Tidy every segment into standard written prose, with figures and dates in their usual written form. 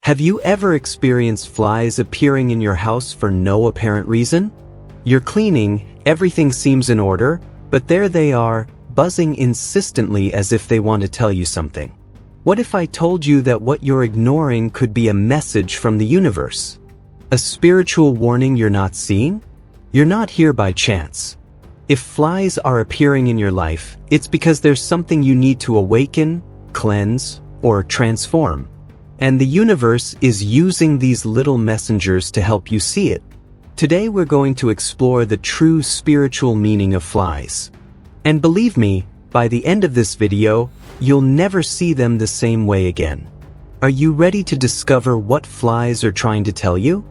Have you ever experienced flies appearing in your house for no apparent reason? You're cleaning, everything seems in order, but there they are, buzzing insistently as if they want to tell you something. What if I told you that what you're ignoring could be a message from the universe? A spiritual warning you're not seeing? You're not here by chance. If flies are appearing in your life, it's because there's something you need to awaken, cleanse, or transform. And the universe is using these little messengers to help you see it. Today we're going to explore the true spiritual meaning of flies. And believe me, by the end of this video, you'll never see them the same way again. Are you ready to discover what flies are trying to tell you?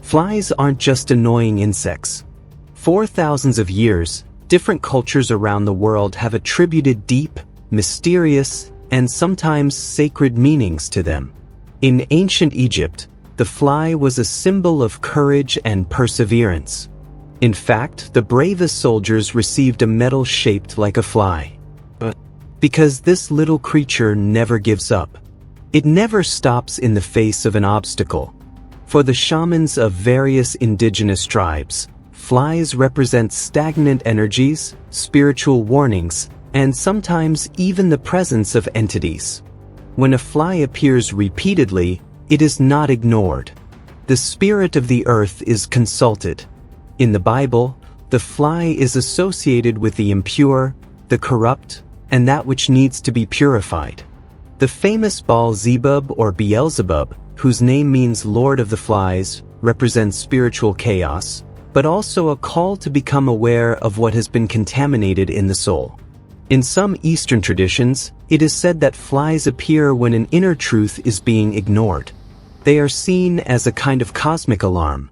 Flies aren't just annoying insects. For thousands of years, different cultures around the world have attributed deep, mysterious, and sometimes sacred meanings to them. In ancient Egypt, the fly was a symbol of courage and perseverance. In fact, the bravest soldiers received a medal shaped like a fly. Because this little creature never gives up. It never stops in the face of an obstacle. For the shamans of various indigenous tribes, flies represent stagnant energies, spiritual warnings, and sometimes even the presence of entities. When a fly appears repeatedly, it is not ignored. The spirit of the earth is consulted. In the Bible, the fly is associated with the impure, the corrupt, and that which needs to be purified. The famous Baal-zebub or Beelzebub, whose name means Lord of the Flies, represents spiritual chaos, but also a call to become aware of what has been contaminated in the soul. In some Eastern traditions, it is said that flies appear when an inner truth is being ignored. They are seen as a kind of cosmic alarm.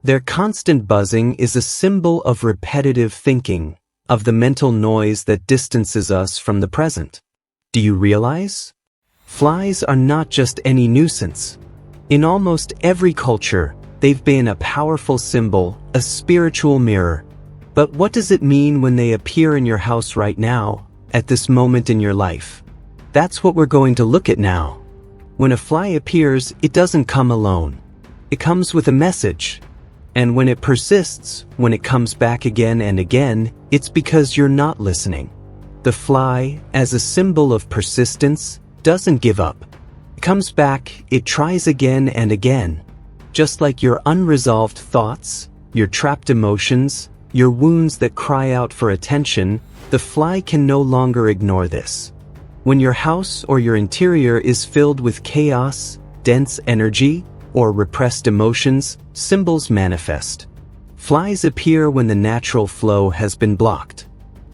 Their constant buzzing is a symbol of repetitive thinking, of the mental noise that distances us from the present. Do you realize? Flies are not just any nuisance. In almost every culture, they've been a powerful symbol, a spiritual mirror. But what does it mean when they appear in your house right now, at this moment in your life? That's what we're going to look at now. When a fly appears, it doesn't come alone. It comes with a message. And when it persists, when it comes back again and again, it's because you're not listening. The fly, as a symbol of persistence, doesn't give up. It comes back, it tries again and again. Just like your unresolved thoughts, your trapped emotions, your wounds that cry out for attention, the fly can no longer ignore this. When your house or your interior is filled with chaos, dense energy, or repressed emotions, symbols manifest. Flies appear when the natural flow has been blocked.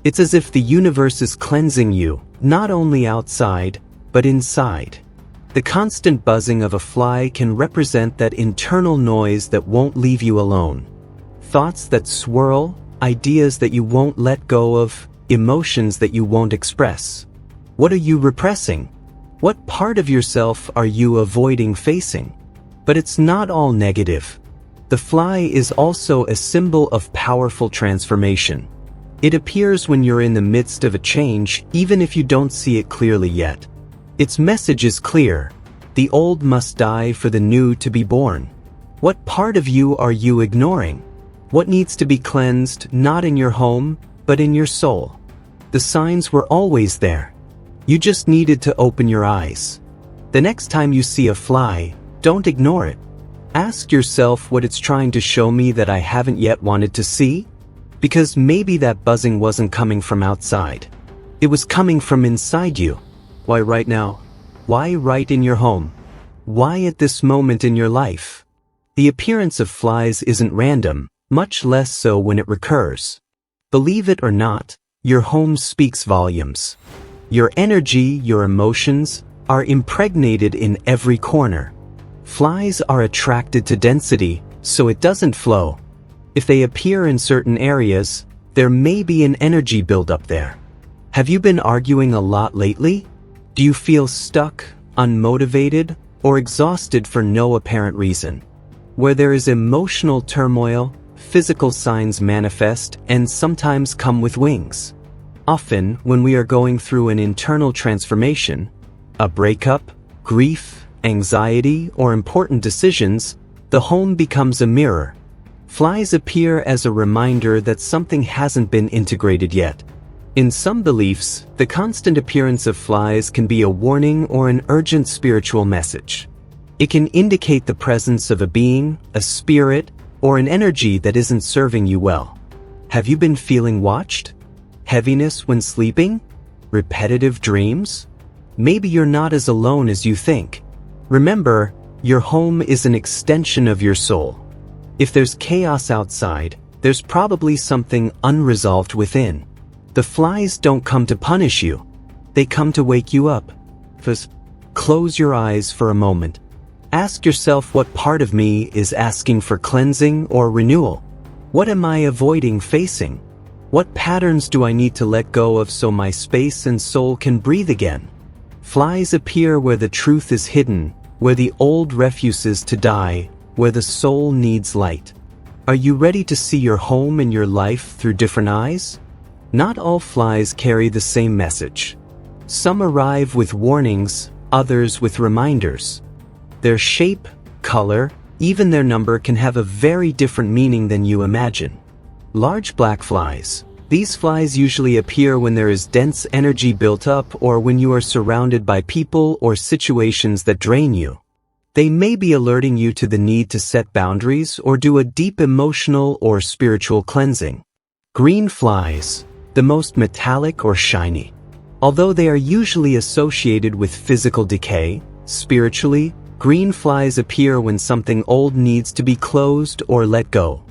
It's as if the universe is cleansing you, not only outside, but inside. The constant buzzing of a fly can represent that internal noise that won't leave you alone. Thoughts that swirl, ideas that you won't let go of, emotions that you won't express. What are you repressing? What part of yourself are you avoiding facing? But it's not all negative. The fly is also a symbol of powerful transformation. It appears when you're in the midst of a change, even if you don't see it clearly yet. Its message is clear. The old must die for the new to be born. What part of you are you ignoring? What needs to be cleansed, not in your home, but in your soul? The signs were always there. You just needed to open your eyes. The next time you see a fly, don't ignore it. Ask yourself what it's trying to show me that I haven't yet wanted to see? Because maybe that buzzing wasn't coming from outside. It was coming from inside you. Why right now? Why right in your home? Why at this moment in your life? The appearance of flies isn't random, much less so when it recurs. Believe it or not, your home speaks volumes. Your energy, your emotions, are impregnated in every corner. Flies are attracted to density, so it doesn't flow. If they appear in certain areas, there may be an energy buildup there. Have you been arguing a lot lately? Do you feel stuck, unmotivated, or exhausted for no apparent reason? Where there is emotional turmoil, physical signs manifest and sometimes come with wings. Often, when we are going through an internal transformation, a breakup, grief, anxiety, or important decisions, the home becomes a mirror. Flies appear as a reminder that something hasn't been integrated yet. In some beliefs, the constant appearance of flies can be a warning or an urgent spiritual message. It can indicate the presence of a being, a spirit, or an energy that isn't serving you well. Have you been feeling watched? Heaviness when sleeping? Repetitive dreams? Maybe you're not as alone as you think. Remember, your home is an extension of your soul. If there's chaos outside, there's probably something unresolved within. The flies don't come to punish you. They come to wake you up. First, close your eyes for a moment. Ask yourself what part of me is asking for cleansing or renewal. What am I avoiding facing? What patterns do I need to let go of so my space and soul can breathe again? Flies appear where the truth is hidden, where the old refuses to die, where the soul needs light. Are you ready to see your home and your life through different eyes? Not all flies carry the same message. Some arrive with warnings, others with reminders. Their shape, color, even their number can have a very different meaning than you imagine. Large black flies. These flies usually appear when there is dense energy built up or when you are surrounded by people or situations that drain you. They may be alerting you to the need to set boundaries or do a deep emotional or spiritual cleansing. Green flies, the most metallic or shiny. Although they are usually associated with physical decay, spiritually, green flies appear when something old needs to be closed or let go.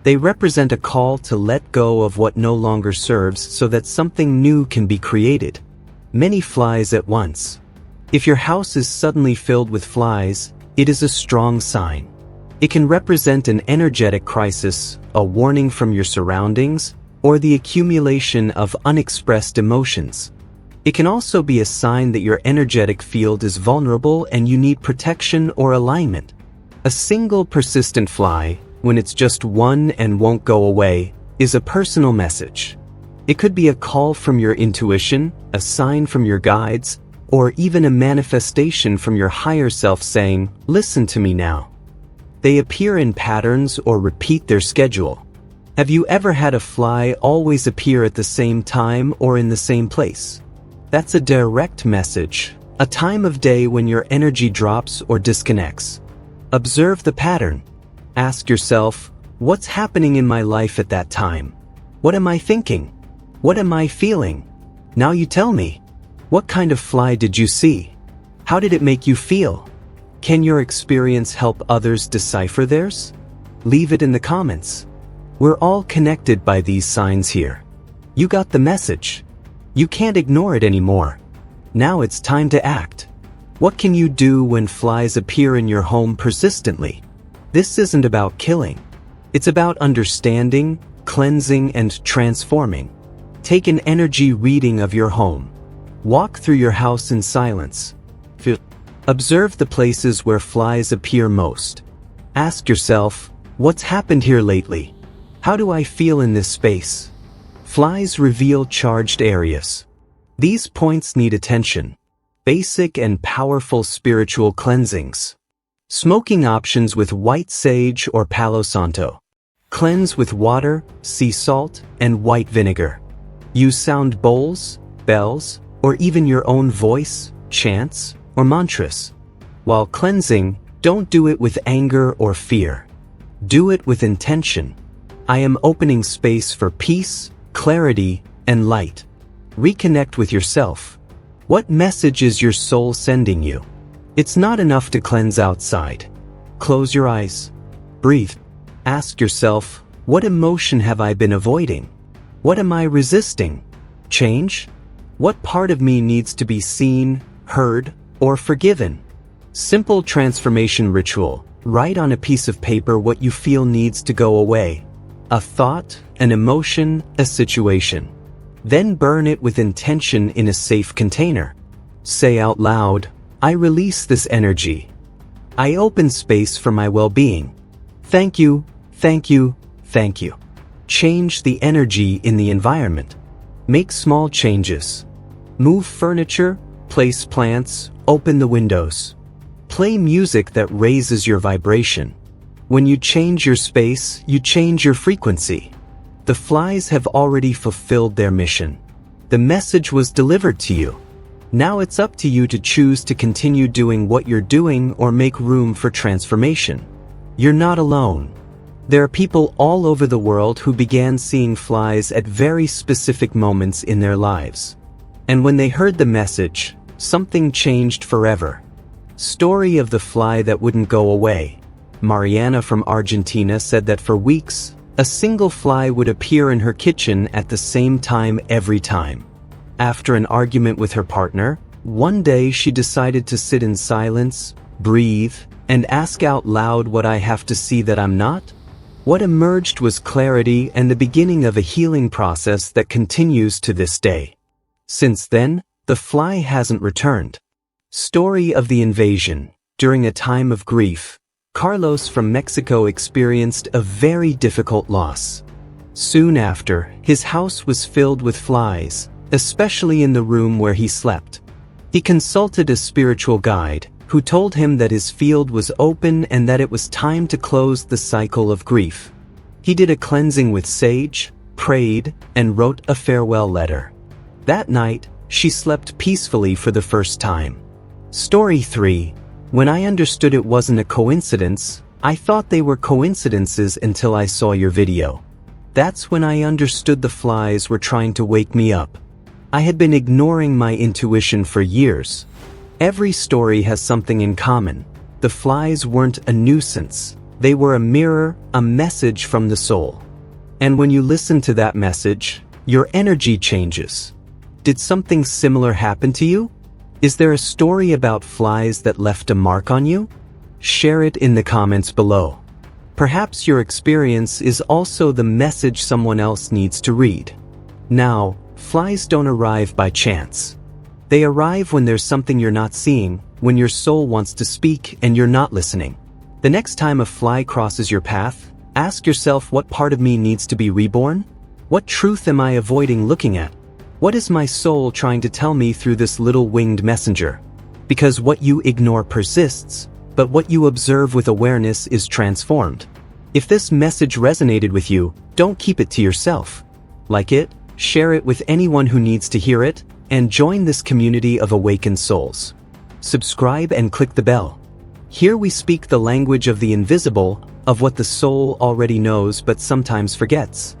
They represent a call to let go of what no longer serves so that something new can be created. Many flies at once. If your house is suddenly filled with flies, it is a strong sign. It can represent an energetic crisis, a warning from your surroundings, or the accumulation of unexpressed emotions. It can also be a sign that your energetic field is vulnerable and you need protection or alignment. A single persistent fly, when it's just one and won't go away, is a personal message. It could be a call from your intuition, a sign from your guides, or even a manifestation from your higher self saying, "Listen to me now." They appear in patterns or repeat their schedule. Have you ever had a fly always appear at the same time or in the same place? That's a direct message, a time of day when your energy drops or disconnects. Observe the pattern. Ask yourself, what's happening in my life at that time? What am I thinking? What am I feeling? Now you tell me. What kind of fly did you see? How did it make you feel? Can your experience help others decipher theirs? Leave it in the comments. We're all connected by these signs here. You got the message. You can't ignore it anymore. Now it's time to act. What can you do when flies appear in your home persistently? This isn't about killing. It's about understanding, cleansing, and transforming. Take an energy reading of your home. Walk through your house in silence. Observe the places where flies appear most. Ask yourself, what's happened here lately? How do I feel in this space? Flies reveal charged areas. These points need attention. Basic and powerful spiritual cleansings. Smoking options with white sage or Palo Santo. Cleanse with water, sea salt, and white vinegar. Use sound bowls, bells, or even your own voice, chants, or mantras. While cleansing, don't do it with anger or fear. Do it with intention. I am opening space for peace, clarity, and light. Reconnect with yourself. What message is your soul sending you? It's not enough to cleanse outside. Close your eyes. Breathe. Ask yourself, what emotion have I been avoiding? What am I resisting? Change? What part of me needs to be seen, heard, or forgiven? Simple transformation ritual. Write on a piece of paper what you feel needs to go away. A thought, an emotion, a situation. Then burn it with intention in a safe container. Say out loud, I release this energy. I open space for my well-being. Thank you, thank you, thank you. Change the energy in the environment. Make small changes. Move furniture, place plants, open the windows. Play music that raises your vibration. When you change your space, you change your frequency. The flies have already fulfilled their mission. The message was delivered to you. Now it's up to you to choose to continue doing what you're doing or make room for transformation. You're not alone. There are people all over the world who began seeing flies at very specific moments in their lives. And when they heard the message, something changed forever. Story of the fly that wouldn't go away. Mariana from Argentina said that for weeks, a single fly would appear in her kitchen at the same time every time. After an argument with her partner, one day she decided to sit in silence, breathe, and ask out loud what I have to see that I'm not. What emerged was clarity and the beginning of a healing process that continues to this day. Since then, the fly hasn't returned. Story of the invasion. During a time of grief, Carlos from Mexico experienced a very difficult loss. Soon after, his house was filled with flies, especially in the room where he slept. He consulted a spiritual guide, who told him that his field was open and that it was time to close the cycle of grief. He did a cleansing with sage, prayed, and wrote a farewell letter. That night, she slept peacefully for the first time. Story 3. When I understood it wasn't a coincidence, I thought they were coincidences until I saw your video. That's when I understood the flies were trying to wake me up. I had been ignoring my intuition for years. Every story has something in common. The flies weren't a nuisance. They were a mirror, a message from the soul. And when you listen to that message, your energy changes. Did something similar happen to you? Is there a story about flies that left a mark on you? Share it in the comments below. Perhaps your experience is also the message someone else needs to read. Now, flies don't arrive by chance. They arrive when there's something you're not seeing, when your soul wants to speak and you're not listening. The next time a fly crosses your path, ask yourself, what part of me needs to be reborn? What truth am I avoiding looking at? What is my soul trying to tell me through this little winged messenger? Because what you ignore persists, but what you observe with awareness is transformed. If this message resonated with you, don't keep it to yourself. Like it, share it with anyone who needs to hear it, and join this community of awakened souls. Subscribe and click the bell. Here we speak the language of the invisible, of what the soul already knows but sometimes forgets.